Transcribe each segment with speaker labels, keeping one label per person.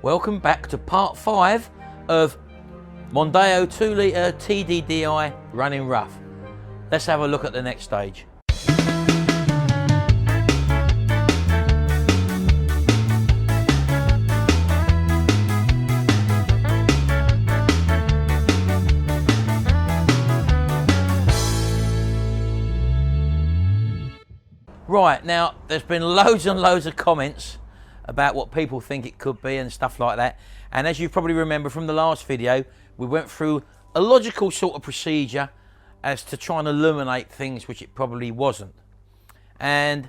Speaker 1: Welcome back to part 5 of Mondeo 2-litre Tddi running rough. Let's have a look at the next stage. Right, now there's been loads and loads of comments about what people think it could be and stuff like that, and as you probably remember from the last video, we went through a logical sort of procedure as to try and illuminate things which it probably wasn't. And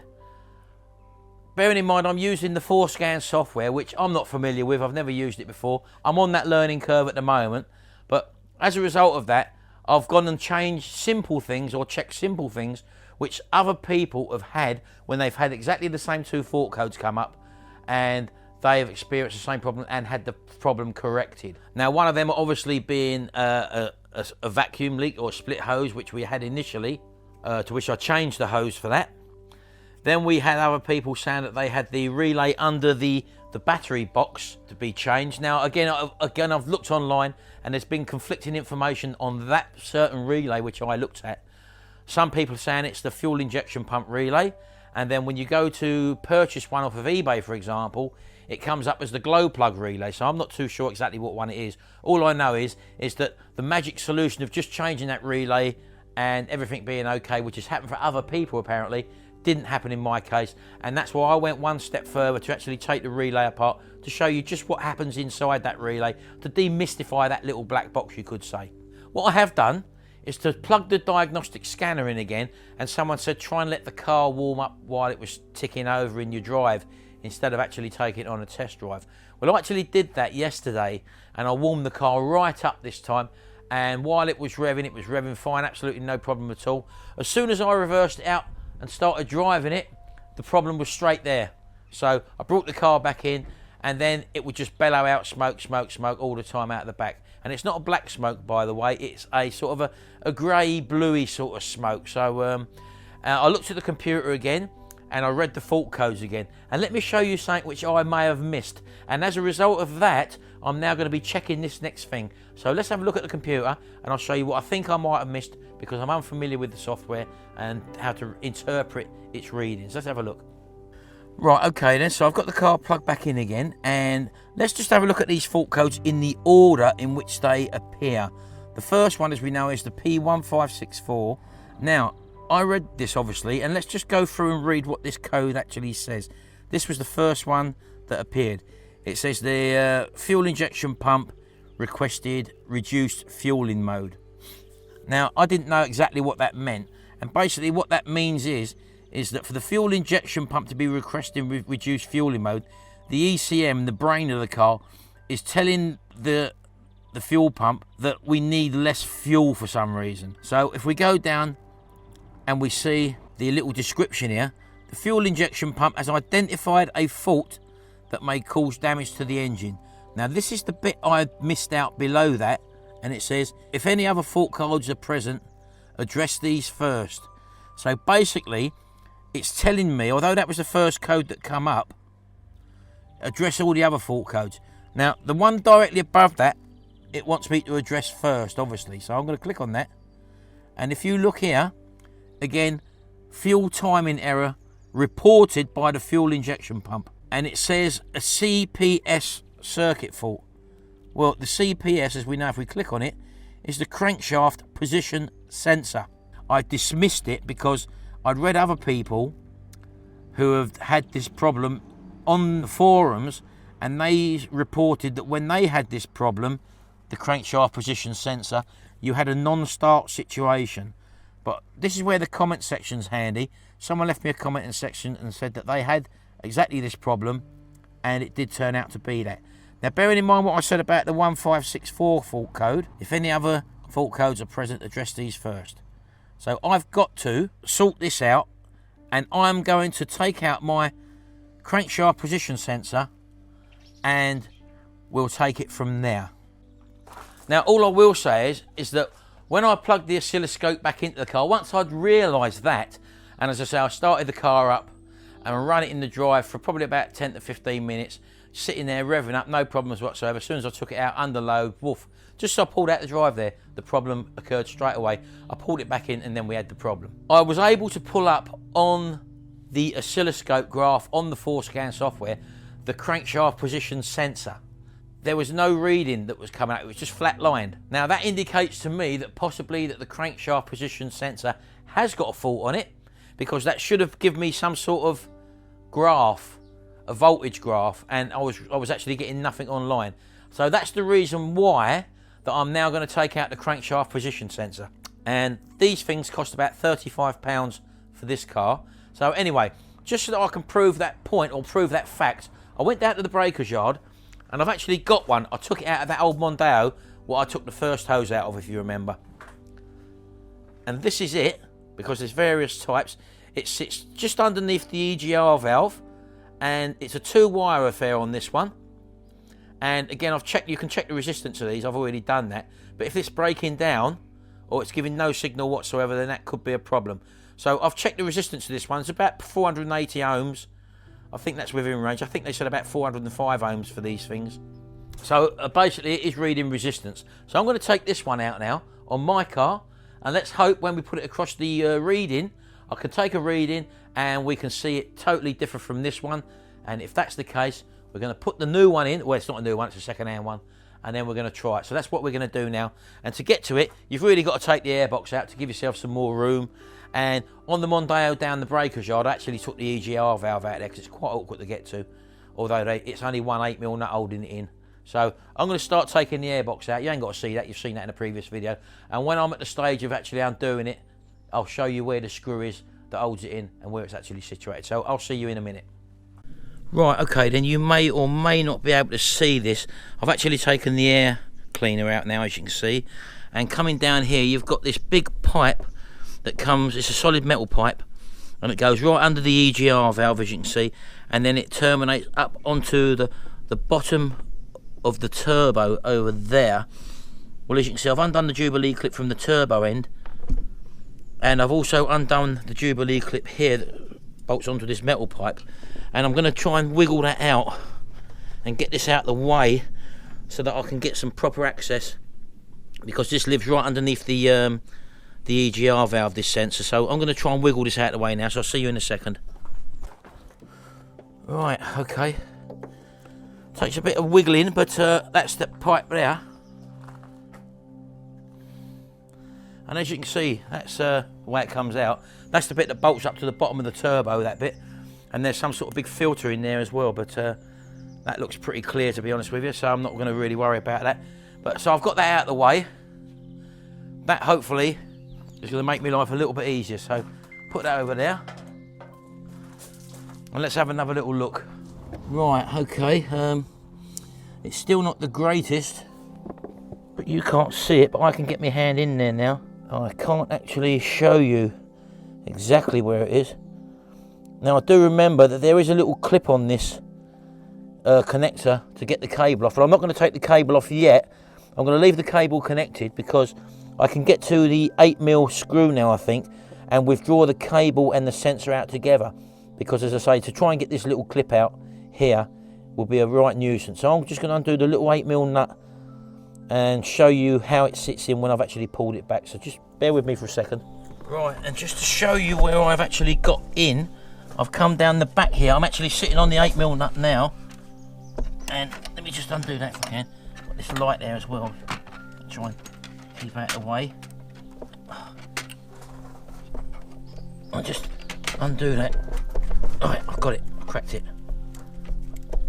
Speaker 1: bearing in mind I'm using the 4Scan software, which I'm not familiar with, I've never used it before. I'm on that learning curve at the moment, but as a result of that I've gone and changed simple things, or checked simple things which other people have had when they've had exactly the same two fault codes come up and they have experienced the same problem and had the problem corrected. Now, one of them obviously being a vacuum leak or split hose, which we had initially, to which I changed the hose for that. Then we had other people saying that they had the relay under the battery box to be changed. Now, again, I've looked online and there's been conflicting information on that certain relay which I looked at. Some people are saying it's the fuel injection pump relay, and then when you go to purchase one off of eBay, for example, it comes up as the glow plug relay. So I'm not too sure exactly what one it is. All I know is that the magic solution of just changing that relay and everything being okay, which has happened for other people apparently, didn't happen in my case, and that's why I went one step further to actually take the relay apart to show you just what happens inside that relay, to demystify that little black box, you could say. What I have done is to plug the diagnostic scanner in again, and someone said try and let the car warm up while it was ticking over in your drive instead of actually taking it on a test drive. Well, I actually did that yesterday and I warmed the car right up this time, and while it was revving fine, absolutely no problem at all. As soon as I reversed it out and started driving it, the problem was straight there. So I brought the car back in and then it would just bellow out smoke, smoke, smoke all the time out of the back. And it's not a black smoke, by the way, it's a sort of a grey, bluey sort of smoke. So I looked at the computer again and I read the fault codes again. And let me show you something which I may have missed. And as a result of that, I'm now going to be checking this next thing. So let's have a look at the computer and I'll show you what I think I might have missed, because I'm unfamiliar with the software and how to interpret its readings. Let's have a look. Right, okay then, so I've got the car plugged back in again, and let's just have a look at these fault codes in the order in which they appear. The first one, as we know, is the P1564. Now, I read this obviously, and let's just go through and read what this code actually says. This was the first one that appeared. It says the fuel injection pump requested reduced fueling mode. Now, I didn't know exactly what that meant, and basically what that means is that for the fuel injection pump to be requesting reduced fueling mode, the ECM, the brain of the car, is telling the fuel pump that we need less fuel for some reason. So if we go down and we see the little description here, the fuel injection pump has identified a fault that may cause damage to the engine. Now this is the bit I missed out below that, and it says if any other fault codes are present, address these first. So basically it's telling me, although that was the first code that come up, address all the other fault codes. Now the one directly above that, it wants me to address first, obviously, so I'm going to click on that, and if you look here again, fuel timing error reported by the fuel injection pump, and it says a CPS circuit fault. Well, the CPS, as we know if we click on it, is the crankshaft position sensor. I dismissed it because I'd read other people who have had this problem on the forums, and they reported that when they had this problem, the crankshaft position sensor, you had a non-start situation. But this is where the comment section's handy. Someone left me a comment in section and said that they had exactly this problem, and it did turn out to be that. Now, bearing in mind what I said about the 1564 fault code, if any other fault codes are present, address these first. So I've got to sort this out, and I'm going to take out my crankshaft position sensor and we'll take it from there. Now, all I will say is that when I plugged the oscilloscope back into the car, once I'd realised that, and as I say, I started the car up and run it in the drive for probably about 10 to 15 minutes, sitting there revving up, no problems whatsoever. As soon as I took it out, under load, woof. Just as I pulled out the drive there, the problem occurred straight away. I pulled it back in and then we had the problem. I was able to pull up on the oscilloscope graph on the 4Scan software the crankshaft position sensor. There was no reading that was coming out, it was just flat lined. Now that indicates to me that possibly that the crankshaft position sensor has got a fault on it, because that should have given me some sort of graph, a voltage graph, and I was actually getting nothing online. So that's the reason why that I'm now going to take out the crankshaft position sensor. And these things cost about £35 for this car. So anyway, just so that I can prove that point or prove that fact, I went down to the breaker's yard and I've actually got one. I took it out of that old Mondeo, what I took the first hose out of, if you remember. And this is it, because there's various types. It sits just underneath the EGR valve, and it's a 2-wire affair on this one. And again, I've checked, you can check the resistance of these, I've already done that. But if it's breaking down, or it's giving no signal whatsoever, then that could be a problem. So I've checked the resistance of this one, it's about 480 ohms. I think that's within range. I think they said about 405 ohms for these things. So basically it is reading resistance. So I'm going to take this one out now on my car, and let's hope when we put it across the reading, I can take a reading and we can see it totally different from this one. And if that's the case, we're going to put the new one in. Well, it's not a new one, it's a second-hand one. And then we're going to try it. So that's what we're going to do now. And to get to it, you've really got to take the airbox out to give yourself some more room. And on the Mondeo down the breaker's yard, I actually took the EGR valve out there because it's quite awkward to get to. Although it's only one 8mm nut holding it in. So I'm going to start taking the airbox out. You ain't got to see that, you've seen that in a previous video. And when I'm at the stage of actually undoing it, I'll show you where the screw is that holds it in and where it's actually situated. So I'll see you in a minute. Right, okay, then you may or may not be able to see this. I've actually taken the air cleaner out now, as you can see. And coming down here, you've got this big pipe that comes, it's a solid metal pipe, and it goes right under the EGR valve, as you can see, and then it terminates up onto the bottom of the turbo over there. Well, as you can see, I've undone the Jubilee clip from the turbo end, and I've also undone the Jubilee clip here that bolts onto this metal pipe, and I'm going to try and wiggle that out and get this out of the way so that I can get some proper access, because this lives right underneath the EGR valve, this sensor. So I'm going to try and wiggle this out of the way now, so I'll see you in a second. Right, okay, takes a bit of wiggling, but that's the pipe there, and as you can see, that's the way it comes out. That's the bit that bolts up to the bottom of the turbo, that bit, and there's some sort of big filter in there as well, but that looks pretty clear, to be honest with you, so I'm not going to really worry about that. But so I've got that out of the way. That hopefully is going to make my life a little bit easier, so put that over there and let's have another little look. Right, okay, it's still not the greatest, but you can't see it, but I can get my hand in there now. I can't actually show you exactly where it is. Now I do remember that there is a little clip on this connector to get the cable off, but I'm not going to take the cable off yet. I'm going to leave the cable connected because I can get to the 8mm screw now, I think, and withdraw the cable and the sensor out together, because as I say, to try and get this little clip out here will be a right nuisance. So I'm just going to undo the little 8mm nut and show you how it sits in when I've actually pulled it back, so just bear with me for a second. Right, and just to show you where I've actually got in, I've come down the back here. I'm actually sitting on the 8mm nut now, and let me just undo that if I can. Got this light there as well, try and keep out of the way. I'll just undo that. Alright, I've got it, I cracked it.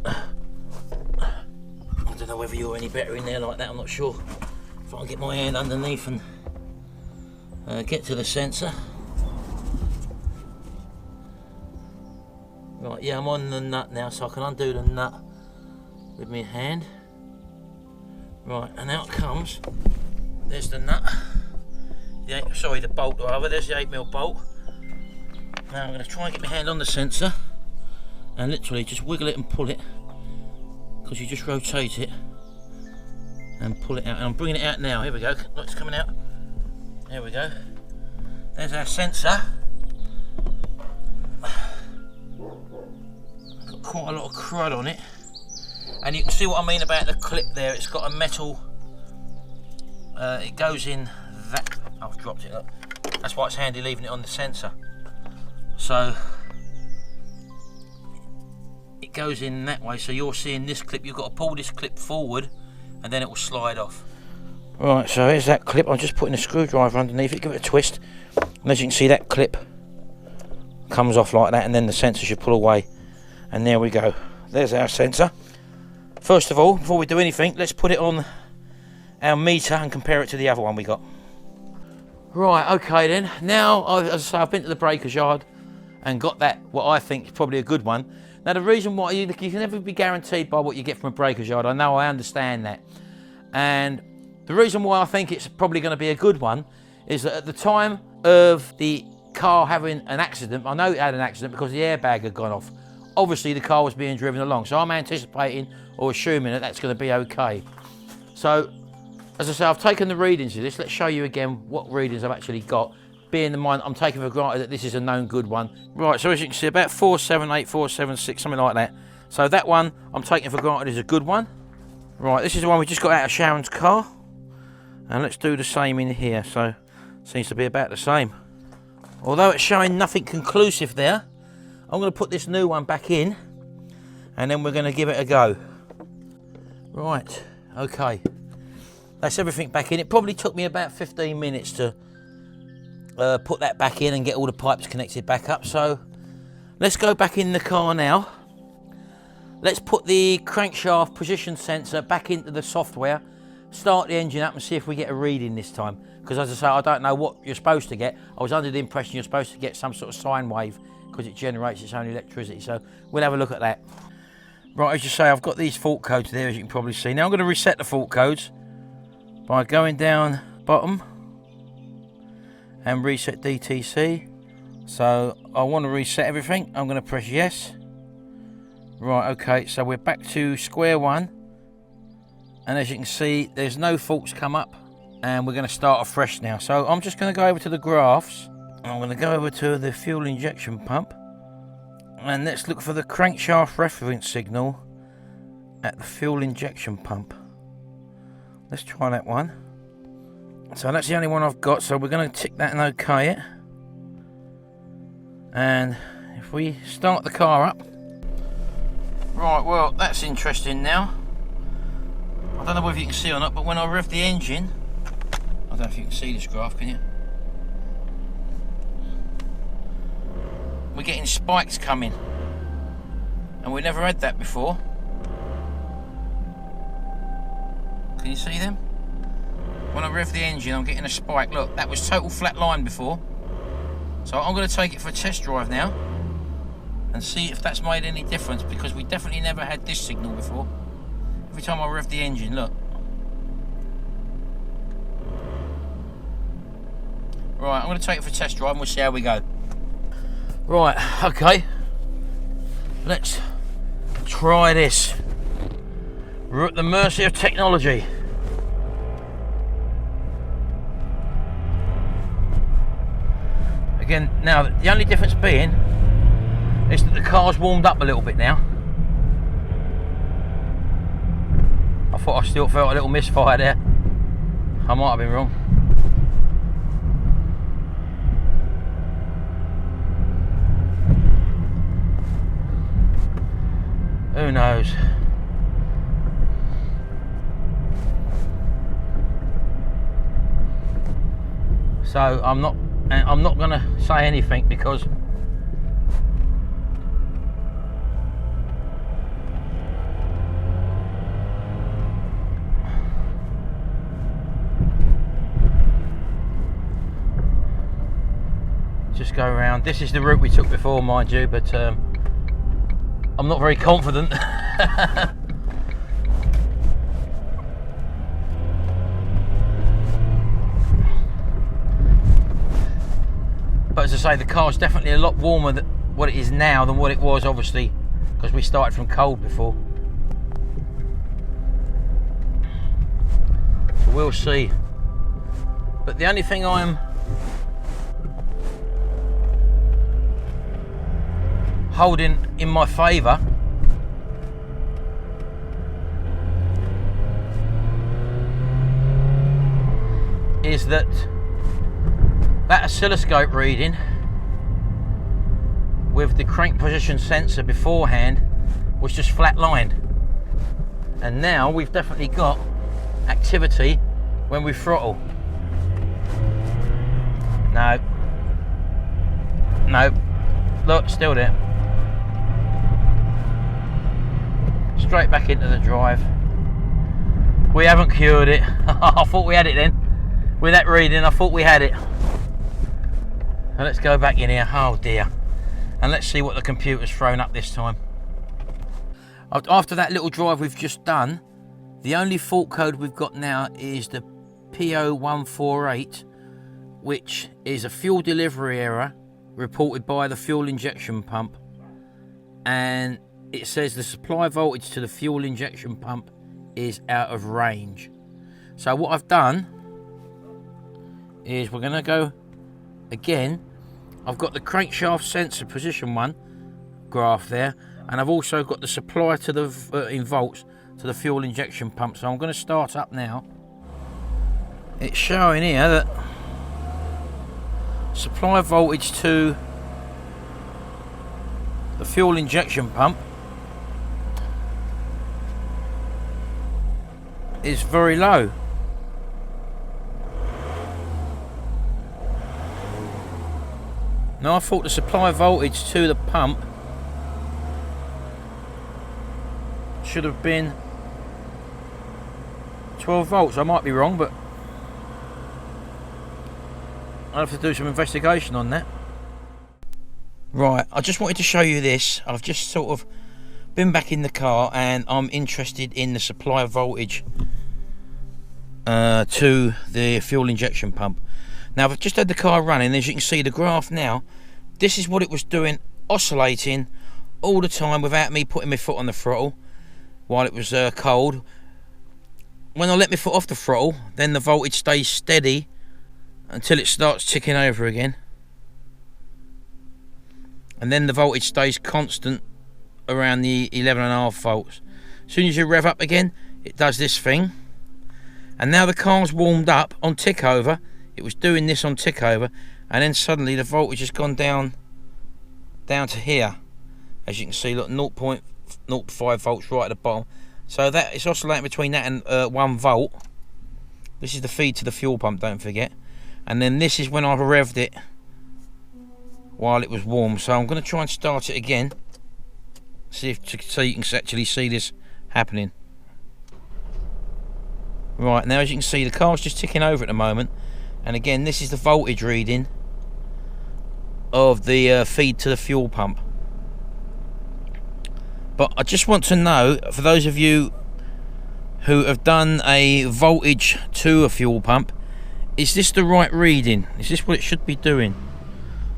Speaker 1: I don't know whether you're any better in there like that, I'm not sure. If I can get my hand underneath and get to the sensor. Right, yeah, I'm on the nut now, so I can undo the nut with my hand. Right, and out comes, there's the nut. The bolt rather, there's the 8mm bolt. Now I'm going to try and get my hand on the sensor and literally just wiggle it and pull it, because you just rotate it and pull it out, and I'm bringing it out now. Here we go, look, it's coming out. There we go, there's our sensor. Got quite a lot of crud on it, And you can see what I mean about the clip there. It's got a metal, it goes in that, I've dropped it up. That's why it's handy leaving it on the sensor. So it goes in that way, so you're seeing this clip. You've got to pull this clip forward and then it will slide off. Right, so here's that clip. I'm just putting a screwdriver underneath it, give it a twist, and as you can see, that clip comes off like that, and then the sensor should pull away, and there we go. There's our sensor. First of all, before we do anything, let's put it on our meter and compare it to the other one we got. Right, okay then. Now, as I say, I've been to the breaker's yard and got that, what I think is probably a good one. Now, the reason why, you can never be guaranteed by what you get from a breaker's yard. I understand that. And the reason why I think it's probably going to be a good one is that at the time of the car having an accident, I know it had an accident because the airbag had gone off. Obviously, the car was being driven along, so I'm anticipating or assuming that that's going to be okay. So, as I say, I've taken the readings of this. Let's show you again what readings I've actually got. Being in mind, I'm taking for granted that this is a known good one. Right, so as you can see, about 478, 476, something like that. So that one, I'm taking for granted is a good one. Right, this is the one we just got out of Sharon's car. And let's do the same in here. So, seems to be about the same. Although it's showing nothing conclusive there, I'm going to put this new one back in. And then we're going to give it a go. Right, okay. That's everything back in. It probably took me about 15 minutes to put that back in and get all the pipes connected back up. So let's go back in the car now. Let's put the crankshaft position sensor back into the software, start the engine up and see if we get a reading this time. Because as I say, I don't know what you're supposed to get. I was under the impression you're supposed to get some sort of sine wave because it generates its own electricity. So we'll have a look at that. Right, as you say, I've got these fault codes there, as you can probably see. Now I'm going to reset the fault codes by going down bottom and reset DTC. So I want to reset everything. I'm going to press yes. Right, okay, so we're back to square one, and as you can see, there's no faults come up, and we're going to start afresh now. So I'm just going to go over to the graphs. I'm going to go over to the fuel injection pump, and let's look for the crankshaft reference signal at the fuel injection pump. Let's try that one. So that's the only one I've got, so we're going to tick that and OK it. And if we start the car up. Right, well, that's interesting now. I don't know whether you can see or not, but when I rev the engine, I don't know if you can see this graph, can you? We're getting spikes coming. And we never had that before. Can you see them? When I rev the engine, I'm getting a spike. Look, that was total flat line before. So I'm going to take it for a test drive now and see if that's made any difference, because we definitely never had this signal before. Every time I rev the engine, look. Right, I'm going to take it for a test drive and we'll see how we go. Right, okay. Let's try this. We're at the mercy of technology. Again, now the only difference being is that the car's warmed up a little bit now. I thought I still felt a little misfire there. I might have been wrong. Who knows? So I'm not going to say anything because just go around. This is the route we took before, mind you, but I'm not very confident. But as I say, the car's definitely a lot warmer than what it is now than what it was, obviously, because we started from cold before. So we'll see. But the only thing I'm holding in my favour is that that oscilloscope reading with the crank position sensor beforehand was just flat-lined, and now we've definitely got activity when we throttle. No, look, still there. Straight back into the drive. We haven't cured it. I thought we had it then. With that reading, I thought we had it. So let's go back in here. Oh dear. And let's see what the computer's thrown up this time. After that little drive we've just done, the only fault code we've got now is the P0148, which is a fuel delivery error reported by the fuel injection pump. And it says the supply voltage to the fuel injection pump is out of range. So what I've done is we're going to go again. I've got the crankshaft sensor position 1 graph there, and I've also got the supply to the in volts to the fuel injection pump. So I'm going to start up now. It's showing here that supply voltage to the fuel injection pump is very low. Now I thought the supply voltage to the pump should have been 12 volts. I might be wrong, but I'll have to do some investigation on that. Right, I just wanted to show you this. I've just sort of been back in the car and I'm interested in the supply voltage to the fuel injection pump. Now I've just had the car running. As you can see the graph now, this is what it was doing, oscillating all the time without me putting my foot on the throttle while it was cold. When I let my foot off the throttle, then the voltage stays steady until it starts ticking over again, and then the voltage stays constant around the 11.5 volts. As soon as you rev up again, it does this thing. And now the car's warmed up on tick over. It was doing this on tick over, and then suddenly the voltage has gone down to here. As you can see, look, 0.05 volts right at the bottom. So that it's oscillating between that and 1 volt. This is the feed to the fuel pump, don't forget. And then this is when I revved it while it was warm. So I'm going to try and start it again, so you can actually see this happening. Right, now as you can see, the car's just ticking over at the moment, and again this is the voltage reading of the feed to the fuel pump. But I just want to know, for those of you who have done a voltage to a fuel pump, is this the right reading? Is this what it should be doing?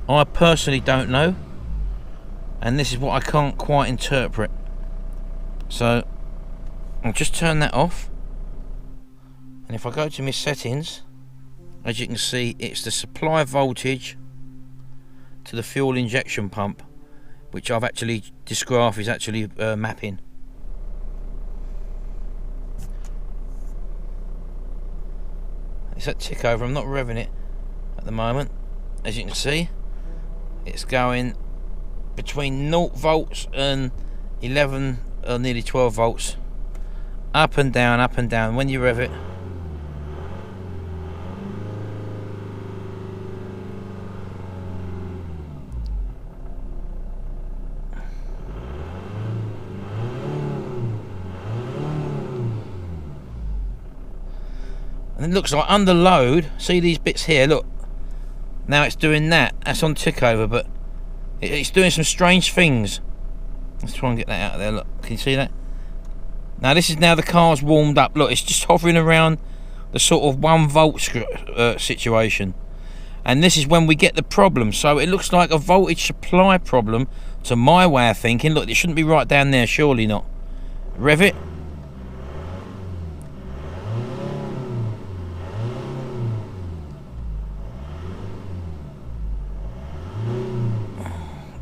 Speaker 1: I personally don't know, and this is what I can't quite interpret. So I'll just turn that off, and if I go to my settings, as you can see, it's the supply voltage to the fuel injection pump, which I've actually, this graph is actually mapping. It's at tick over. I'm not revving it at the moment. As you can see, it's going between 0 volts and 11 or nearly 12 volts, up and down, up and down. When you rev it, and it looks like under load, see these bits here, look, now it's doing that, that's on tick over, but it's doing some strange things. Let's try and get that out of there. Look, can you see that? Now this is now the car's warmed up. Look, it's just hovering around the sort of 1 volt situation, and this is when we get the problem. So it looks like a voltage supply problem to my way of thinking. Look, it shouldn't be right down there, surely not. Rev it.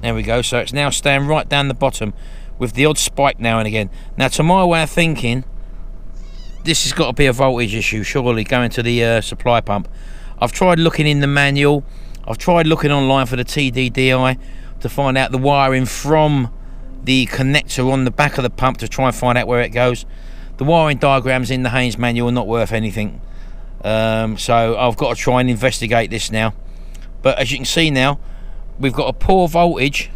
Speaker 1: There we go, so it's now staying right down the bottom with the odd spike now and again. Now to my way of thinking, this has got to be a voltage issue, surely, going to the supply pump. I've tried looking in the manual. I've tried looking online for the Tddi to find out the wiring from the connector on the back of the pump to try and find out where it goes. The wiring diagrams in the Haynes manual are not worth anything. So I've got to try and investigate this now. But as you can see now, we've got a poor voltage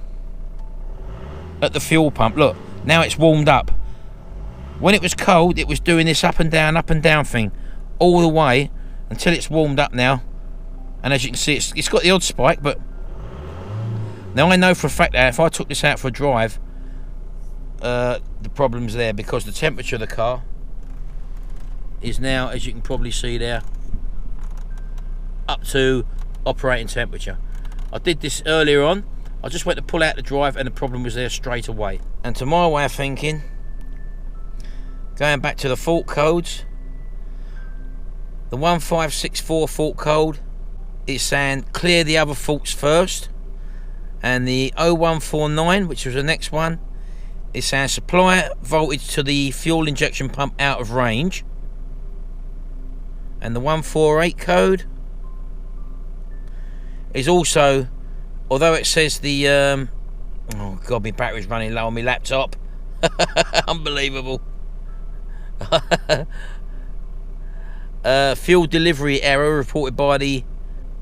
Speaker 1: at the fuel pump. Look, now it's warmed up. When it was cold, it was doing this up and down thing all the way until it's warmed up now. And as you can see, it's got the odd spike, but now I know for a fact that if I took this out for a drive, the problem's there, because the temperature of the car is now, as you can probably see there, up to operating temperature. I did this earlier on. I just went to pull out the drive and the problem was there straight away. And to my way of thinking, going back to the fault codes, the 1564 fault code is saying clear the other faults first, and the 0149, which was the next one, is saying supply voltage to the fuel injection pump out of range. And the 148 code is also, although it says the oh god, my battery's running low on my laptop. Unbelievable. Fuel delivery error reported by the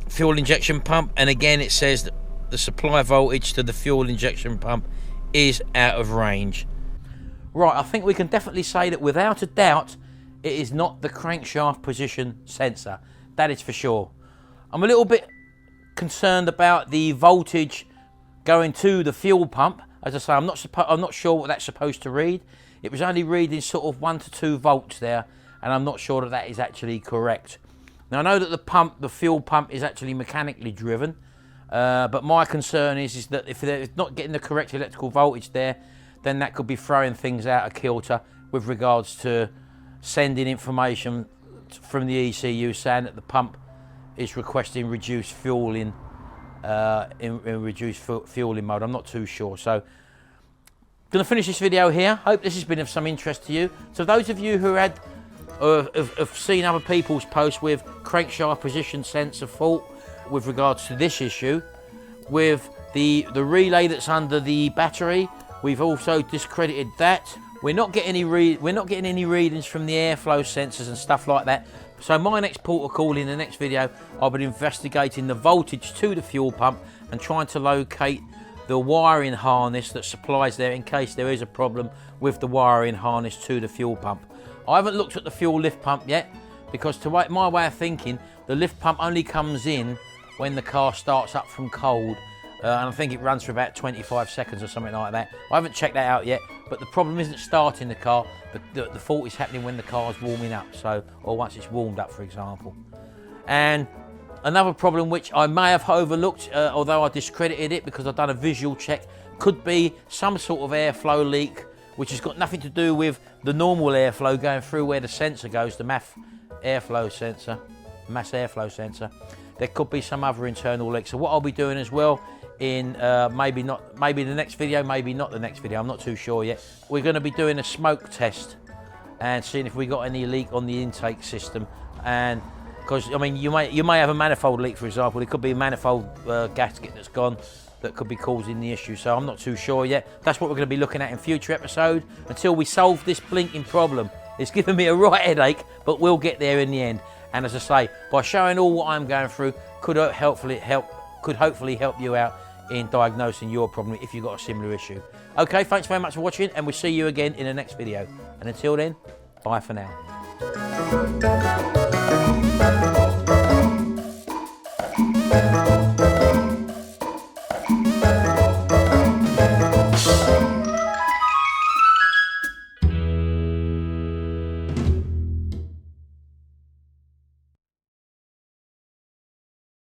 Speaker 1: fuel injection pump, and again it says that the supply voltage to the fuel injection pump is out of range. Right, I think we can definitely say that without a doubt it is not the crankshaft position sensor. That is for sure. I'm a little bit concerned about the voltage going to the fuel pump. As I say, I'm not sure what that's supposed to read. It was only reading sort of 1 to 2 volts there, and I'm not sure that that is actually correct. Now I know that the fuel pump is actually mechanically driven, but my concern is that if they're not getting the correct electrical voltage there, then that could be throwing things out of kilter with regards to sending information from the ECU saying that the pump is requesting reduced fueling in reduced fueling mode. I'm not too sure. So I'm going to finish this video here. Hope this has been of some interest to you. So those of you who have seen other people's posts with crankshaft position sensor fault with regards to this issue, with the relay that's under the battery, we've also discredited that. We're not getting any readings from the airflow sensors and stuff like that. So my next port of call in the next video, I'll be investigating the voltage to the fuel pump and trying to locate the wiring harness that supplies there in case there is a problem with the wiring harness to the fuel pump. I haven't looked at the fuel lift pump yet, because to my way of thinking, the lift pump only comes in when the car starts up from cold. And I think it runs for about 25 seconds or something like that. I haven't checked that out yet, but the problem isn't starting the car. The fault is happening when the car's warming up, so, or once it's warmed up, for example. And another problem which I may have overlooked, although I discredited it because I've done a visual check, could be some sort of airflow leak, which has got nothing to do with the normal airflow going through where the sensor goes, the mass airflow sensor. There could be some other internal leak. So what I'll be doing as well, in maybe the next video, maybe not the next video, I'm not too sure yet, we're going to be doing a smoke test and seeing if we got any leak on the intake system. And because I mean, you may have a manifold leak, for example. It could be a manifold gasket that's gone that could be causing the issue. So I'm not too sure yet. That's what we're going to be looking at in future episodes until we solve this blinking problem. It's giving me a right headache, but we'll get there in the end. And as I say, by showing all what I'm going through, could hopefully help you out in diagnosing your problem if you've got a similar issue. Okay, thanks very much for watching, and we'll see you again in the next video. And until then, bye for now.